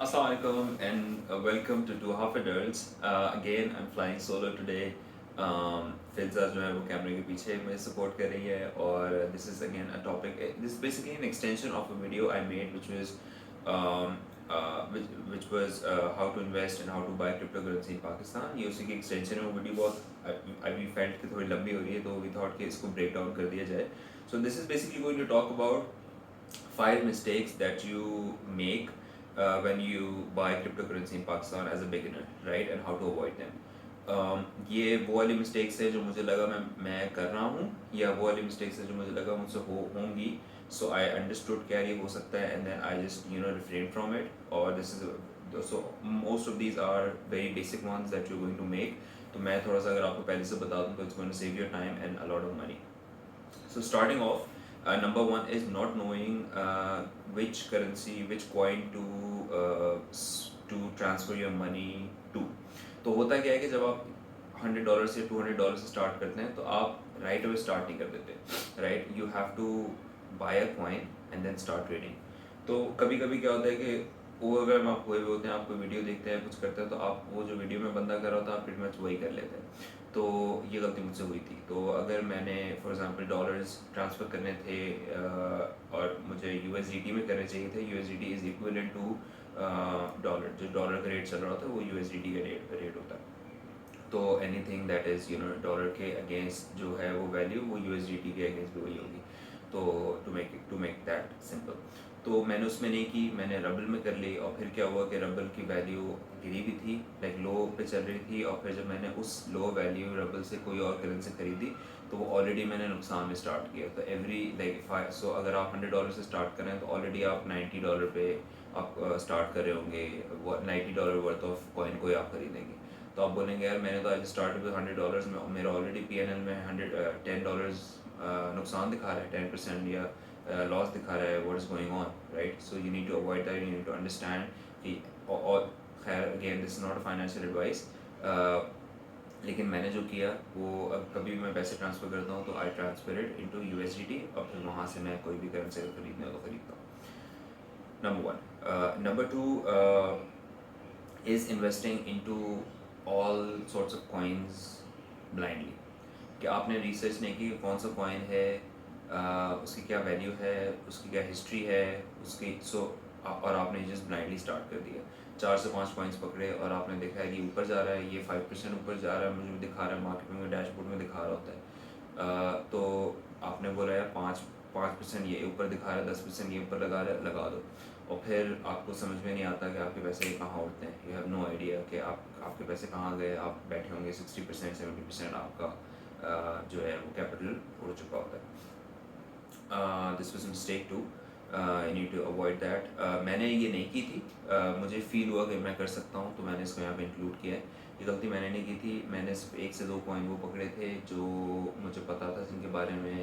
Assalamualaikum and welcome to Two Half Adults. Again, I'm flying solo today. फिजा जो है वो कैमरे के पीछे मुझे सपोर्ट कर रही है और this is again a topic. This is basically an extension of a video I made um, which was how to invest and how to buy cryptocurrency in Pakistan. ये उसी की extension है वो वीडियो बहुत we felt कि थोड़ी लंबी हो रही है तो we thought कि इसको break down कर दिया जाए. So this is basically going to talk about 5 mistakes that you make when you buy cryptocurrency in Pakistan as a beginner, right? And how to avoid them. ये वो वाली mistakes है जो मुझे लगा मैं कर रहा हूँ या वो वाली मिस्टेक्स है जो मुझे लगा मुझसे होंगी. सो आई अंडरस्टूड क्या ये हो सकता है and then I just refrain from it. और this is so most of these are very basic ones that you going to make. तो मैं थोड़ा सा अगर आपको पहले से बता दूँ तो it's going to save your time and a lot of money. So starting off, number one is not knowing which currency, which coin to transfer your money to. तो होता क्या है कि जब आप $100 से $200 से स्टार्ट करते हैं तो आप राइट अवे स्टार्ट नहीं कर देते, right. You have to buy a coin and then start trading. तो कभी कभी क्या होता है कि ओवरवेलम आप हुए होते हैं, आपको वीडियो देखते हैं कुछ करते हैं तो आप वो जो वीडियो में बंदा कर रहा होता है आप प्रीटी मच वही कर लेते हैं. तो ये गलती मुझसे हुई थी. तो अगर मैंने फॉर एग्जांपल डॉलर्स ट्रांसफ़र करने थे और मुझे यूएसडीटी में करने चाहिए थे. USDT is equivalent to dollar. जो डॉलर का रेट चल रहा होता है वो यूएसडीटी का रेट होता है. तो एनीथिंग दैट इज़ डॉलर के अगेंस्ट जो है वो वैल्यू वो यूएसडीटी के अगेंस्ट भी वही होगी. तो टू मेक दैट सिंपल तो मैंने उसमें नहीं की, मैंने रबल में कर ली. और फिर क्या हुआ कि रबल की वैल्यू गिरी भी थी, लाइक लो पे चल रही थी. और फिर जब मैंने उस लो वैल्यू रबल से कोई और करेंसी खरीदी तो वो ऑलरेडी मैंने नुकसान में स्टार्ट किया. तो एवरी लाइक सो अगर आप $100 से स्टार्ट करें तो ऑलरेडी आप $90 पे आप स्टार्ट कर रहे होंगे. $90 वर्थ ऑफ कॉइन को आप खरीदेंगे. तो आप बोलेंगे यार मैंने तो आज स्टार्ट विद $100 में, मेरा ऑलरेडी PNL में $10 नुकसान दिखा रहा है, 10% या लॉस दिखा रहा है. What is going on, right. So you need to avoid that, you need to understand कि. और खैर again this is not a financial advice. लेकिन मैंने जो किया वो अब कभी भी मैं पैसे ट्रांसफ़र करता हूँ तो I transfer it into USDT और फिर वहाँ से मैं कोई भी करेंसी अगर खरीदना हो तो खरीदता हूँ. Number one. Number two is investing into all sorts of coins blindly. कि आपने रिसर्च नहीं की कौन सा कॉइन है, उसकी क्या वैल्यू है, उसकी क्या हिस्ट्री है उसकी. और आपने जस्ट ब्लाइंडली स्टार्ट कर दिया. 4 से 5 कॉइन्स पकड़े और आपने देखा है कि ऊपर जा रहा है, ये 5% ऊपर जा रहा है, मुझे दिखा रहा है मार्केट में डैशबोर्ड में दिखा रहा होता है. तो आपने बोला यार 5% ये ऊपर दिखा रहा है, 10% ये ऊपर लगा दो. और फिर आपको समझ में नहीं आता कि आपके पैसे कहाँ उड़ते हैं. यू हैव नो आइडिया कि आपके पैसे कहाँ गए. आप बैठे होंगे 60% 70% आपका जो है वो कैपिटल उड़ चुका होता है. This was mistake two. You need to avoid that. मैंने ये नहीं की थी. मुझे फील हुआ कि मैं कर सकता हूँ तो मैंने इसको यहाँ पे इंक्लूड किया है. ये गलती मैंने नहीं की थी. मैंने सिर्फ 1 से 2 कॉइन वो पकड़े थे जो मुझे पता था, जिनके बारे में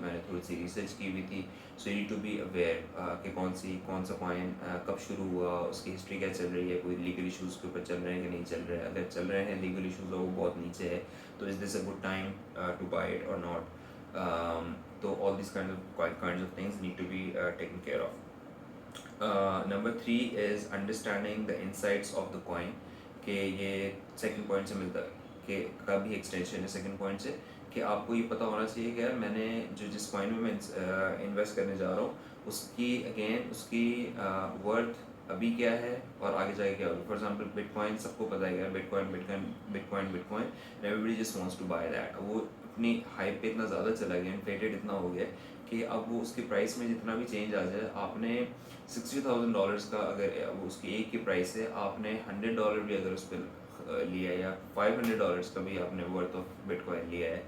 मैंने थोड़ी सी रिसर्च की हुई थी. So you need to be aware कि कौन सा कॉइन कब शुरू हुआ, उसकी हिस्ट्री क्या चल रही है, कोई लीगल इशूज़ के ऊपर चल रहे हैं कि नहीं चल रहे हैं. अगर चल रहे हैं लीगल इशूज़ और वो बहुत नीचे है तो is this a good time two by it और not. So all these kinds of things need to be taken care of. Number 3 is understanding the insights of the coin. कि ये second point से मिलता है कि का भी extension है सेकंड पॉइंट से. कि आपको ये पता होना चाहिए कि यार मैंने जिस कॉइन में मैं इन्वेस्ट करने जा रहा हूँ उसकी वर्थ अभी क्या है और आगे जाके क्या होगी. फॉर एग्जांपल बिटकॉइन सबको पता है कि यार bitcoin everybody just wants to buy that. वो अपनी हाइप पे इतना ज़्यादा चला गया, इन्फ्लेटेड इतना हो गया कि अब वो उसकी प्राइस में जितना भी चेंज आ जाए, आपने $60,000 का अगर वो उसकी एक की प्राइस है, आपने $100 भी अगर उस पर लिया या $500 का भी आपने वर्थ ऑफ बिटकॉइन लिया है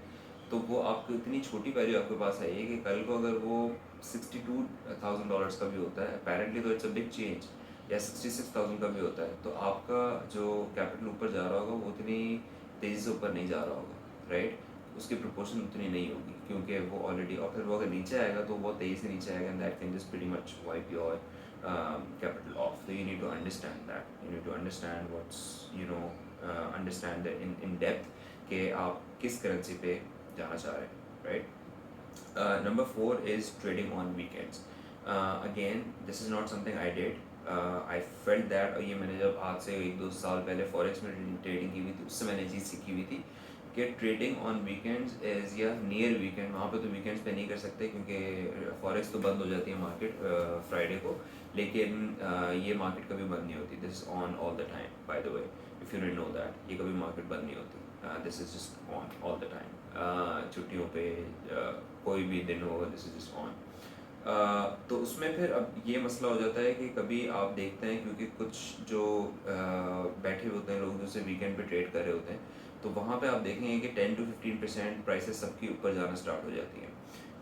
तो वो आपको इतनी छोटी वैल्यू आपके पास आई है कि कल को अगर वो $62,000 का भी होता है अपेरेंटली तो इट्स अ बिग चेंज, या 66,000 का भी होता है तो आपका जो कैपिटल ऊपर जा रहा होगा वो उतनी तेज़ी से ऊपर नहीं जा रहा होगा, राइट. उसकी प्रोपोर्शन उतनी नहीं होगी क्योंकि वो ऑलरेडी. और फिर वो अगर नीचे आएगा तो बहुत तेज़ी से नीचे आएगा and that can just pretty much wipe your capital off. तो you need to understand that. You need to understand what's understand in depth कि आप किस करेंसी पे जाना चाह रहे हैं, right. Number 4 is trading on weekends. Again, this is not something I did. I felt that. और ये मैंने जब आज से 1-2 साल पहले फॉरेक्स में ट्रेडिंग की हुई थी, उससे मैंने चीज़ सीखी हुई थी कि ट्रेडिंग ऑन वीकेंड्स इज़ या नियर वीकेंड, वहाँ पे तो वीकेंड्स पे नहीं कर सकते क्योंकि फॉरेक्स तो बंद हो जाती है मार्केट फ्राइडे को, लेकिन ये मार्केट कभी बंद नहीं होती। This on all the time by the way, if you didn't know that, ये कभी मार्केट बंद नहीं होती। This is just on all the time. छुट्टियों पे कोई भी दिन हो, दिस इज़ जस्ट ऑन। तो उसमें फिर अब ये मसला हो जाता है कि कभी आप देखते हैं, क्योंकि कुछ जो बैठे हुए होते हैं लोग, जैसे वीकेंड पे ट्रेड कर रहे होते हैं, तो वहाँ पे आप देखेंगे कि 10 to 15% प्राइसेस सबकी ऊपर जाना स्टार्ट हो जाती हैं।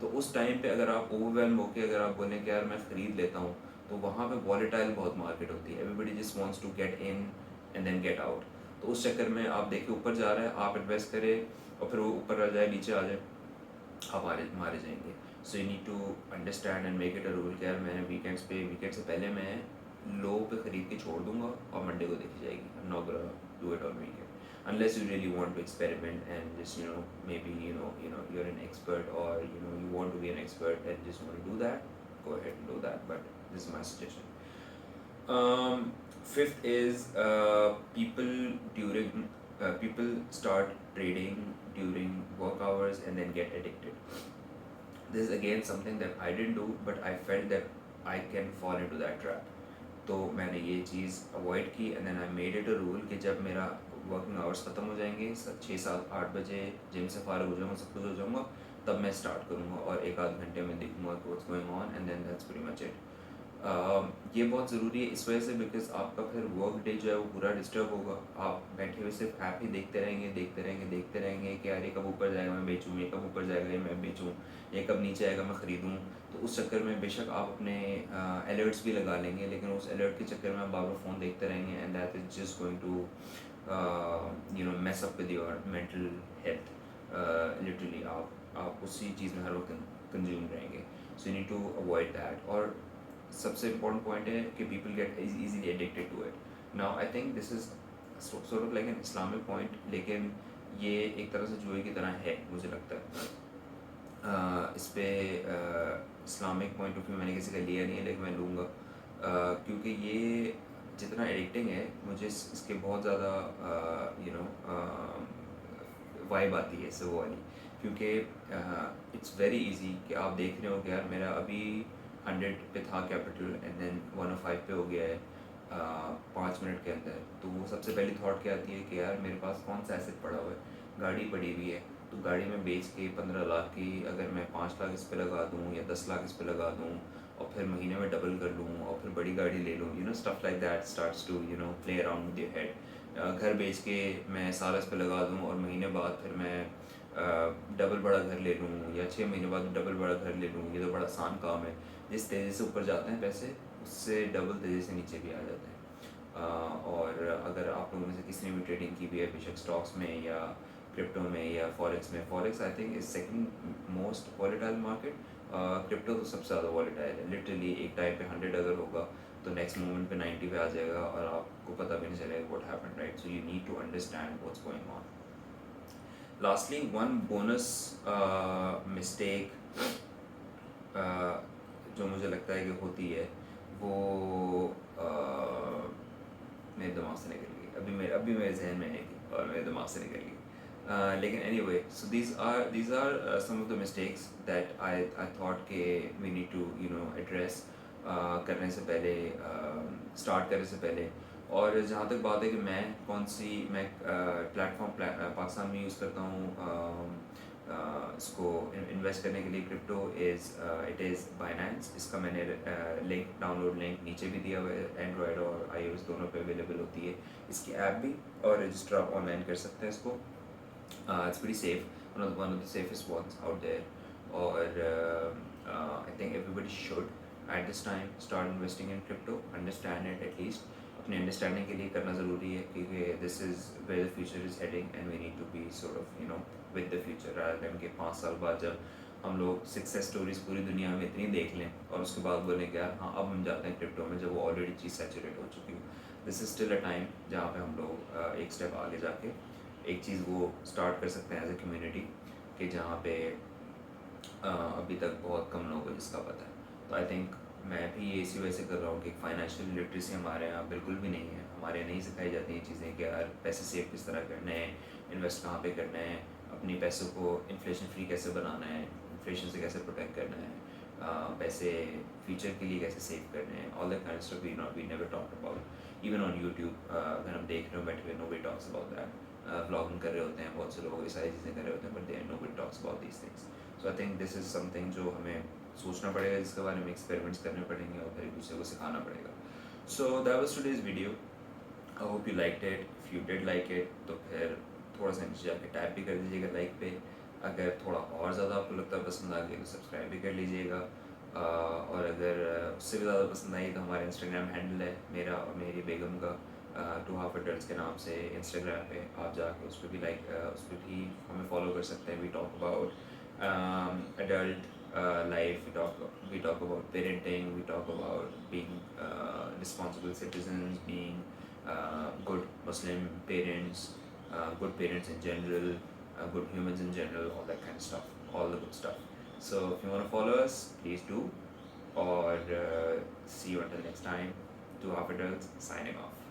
तो उस टाइम पे अगर आप ओवरवेलम होकर अगर आप बोलें कि यार मैं ख़रीद लेता हूँ, तो वहाँ पे वॉलेटाइल बहुत मार्केट होती है। Everybody just wants to get in and then get out. तो उस चक्कर में आप देखिए ऊपर जा रहा है, आप इन्वेस्ट करें और फिर वो ऊपर आ जाए, नीचे आ जाए, आप मारे जाएंगे। So you need to understand and make it a rule कि यार मैंने वीकेंड से पहले मैं लो पे ख़रीद के छोड़ दूंगा और मंडे को देखी जाएगी। I am not gonna do it on weekend unless you really want to experiment and just maybe you're an expert, or you want to be an expert and just want to do that, go ahead and do that, but this is my suggestion. Fifth is people start trading during work hours and then get addicted. This is again something that I didn't do, but I felt that I can fall into that trap. तो मैंने ये चीज़ avoid की and then I made it a rule कि जब मेरा working hours ख़त्म हो जाएंगे, 6, 7, 8 बजे जिम से फारिग हो जाऊँगा, सब कुछ हो जाऊँगा, तब मैं स्टार्ट करूँगा और 1 आध घंटे में देखूँगा कि what's going on, and then that's pretty much it. ये बहुत ज़रूरी है इस वजह से बिकॉज आपका फिर वर्क डे जो है वो पूरा डिस्टर्ब होगा। आप बैठे हुए सिर्फ ऐप ही देखते रहेंगे कि यार ये कब ऊपर जाएगा मैं बेचूँ, ये कब ऊपर जाएगा ये मैं बेचूँ, ये कब नीचे आएगा मैं ख़रीदूँ। तो उस चक्कर में बेशक आप अपने अलर्ट्स भी लगा लेंगे, लेकिन उस अलर्ट के चक्कर में आप बार बार फ़ोन देखते रहेंगे and that is just going to mess up with your mental health. Literally आप उसी चीज़ में हर वक्त कंज्यूम रहेंगे। So you need to avoid that. और सबसे इम्पोर्टेंट पॉइंट है कि people get easily addicted to it. Now I think this is sort of like an Islamic point, लेकिन ये एक तरह से जुए की तरह है मुझे लगता है। इस पे इस्लामिक पॉइंट ऑफ व्यू मैंने किसी का लिया नहीं है, लेकिन मैं लूँगा क्योंकि ये जितना एडिक्टिंग है, मुझे इसके बहुत ज़्यादा वाइब आती है इससे वो वाली, क्योंकि इट्स वेरी इजी कि आप देख रहे हो कि यार मेरा अभी 100 पे था कैपिटल एंड देन 105 पे हो गया है 5 मिनट के अंदर। तो वो सबसे पहली थॉट क्या आती है कि यार मेरे पास कौन सा एसेट पड़ा हुआ है, गाड़ी पड़ी हुई है, तो गाड़ी में बेच के 15 लाख की अगर मैं 5 लाख इस पे लगा दूँ या 10 लाख इस पे लगा दूँ और फिर महीने में डबल कर लूँ और फिर बड़ी गाड़ी ले लूँ, stuff like that starts to play around with your head. घर बेच के मैं साल इस पे लगा दूँ और महीने बाद फिर मैं डबल बड़ा घर ले लूँ या 6 महीने बाद डबल बड़ा घर ले लूँ। ये तो बड़ा आसान काम है। जिस तेज़ी से ऊपर जाते हैं पैसे, उससे डबल तेज़ी से नीचे भी आ जाते हैं। और अगर आप लोगों में से किसी ने भी ट्रेडिंग की भी है, बेशक स्टॉक्स में या क्रिप्टो में या फॉरेक्स में, forex I think is second most volatile market. Crypto तो सबसे ज़्यादा वॉलेटाइल है। लिटरली एक टाइम पे 100 अगर होगा तो नेक्स्ट मोमेंट पे 90 पे आ जाएगा और आपको पता भी नहीं चलेगा what happened, right? So you need to understand what's going on. Lastly one bonus mistake जो मुझे लगता है कि होती है वो मेरे दिमाग से निकल गई, अभी मेरे जहन में है और मेरे दिमाग से निकल गई। लेकिन anyway, so these are some of the mistakes that I thought के we need to address करने से पहले, स्टार्ट करने से पहले। और जहाँ तक बात है कि मैं प्लेटफॉर्म पाकिस्तान में यूज़ करता हूँ इसको इन्वेस्ट करने के लिए क्रिप्टो, इट इज़ बाइनेंस। इसका मैंने डाउनलोड लिंक नीचे भी दिया हुआ है, एंड्रॉयड और iOS दोनों पे अवेलेबल होती है इसकी ऐप भी, और रजिस्टर आप ऑनलाइन कर सकते हैं इसको। It's pretty safe, one of the safest ones out there. Or I think everybody should at this time start investing in crypto, understand it at least. अपने अंडरस्टैंडिंग के लिए करना ज़रूरी है क्योंकि this is where the future is heading and we need to be sort of with the future, rather than कि 5 साल बाद जब हम लोग सक्सेस स्टोरीज पूरी दुनिया में इतनी देख लें और उसके बाद बोलें कि यार हाँ अब हम जाते हैं क्रिप्टो में, जब वो ऑलरेडी चीज़ सैचुरेट हो चुकी हो। This is still a time जहाँ पे हम लोग एक स्टेप आगे जाके एक चीज़ वो स्टार्ट कर सकते हैं एज ए कम्युनिटी कि जहाँ पे अभी तक बहुत कम लोगों को जिसका पता है। तो आई थिंक मैं भी ये इसी वजह से कर रहा हूँ कि फाइनेंशियल लिटरेसी हमारे यहाँ बिल्कुल भी नहीं है। हमारे यहाँ नहीं सिखाई जाती ये चीज़ें कि यार पैसे सेव किस तरह करने हैं, इन्वेस्ट कहाँ पे करना है, अपनी पैसों को इन्फ्लेशन फ्री कैसे बनाना है, इन्फ्लेशन से कैसे प्रोटेक्ट करना है, पैसे फ्यूचर के लिए कैसे सेव करने हैं। All that kind of stuff we never talk about. Even on YouTube अगर हम देख रहे हो बैठे हुए, nobody talks about that. Vlogging कर रहे होते हैं बहुत से लोग, ये सारी चीज़ें कर रहे होते हैं, but there nobody talks about these things. So I think this is something जो हमें सोचना पड़ेगा, जिसके बारे में एक्सपेरिमेंट्स करने पड़ेंगे और फिर एक दूसरे को सिखाना पड़ेगा। So that was today's video. I hope you liked it. If you did like it तो फिर थोड़ा सा नीचे जाके टैप भी कर दीजिएगा लाइक पे। अगर थोड़ा और ज़्यादा आपको लगता है पसंद आ गई तो सब्सक्राइब भी कर लीजिएगा। और अगर उससे भी ज़्यादा पसंद आई तो हमारा इंस्टाग्राम हैंडल है मेरा और मेरी बेगम का, टू हाफ अडल्ट्स के नाम से इंस्टाग्राम पे। आप जाके उस पर भी उस पर भी हमें फॉलो कर सकते हैं। We talk about adult life, we talk about parenting, we talk about being responsible citizens, being good Muslim parents, good parents in general, good humans in general, all that kind of stuff, all the good stuff. So if you want to follow us, please do. Or see you until next time. Two half adults signing off.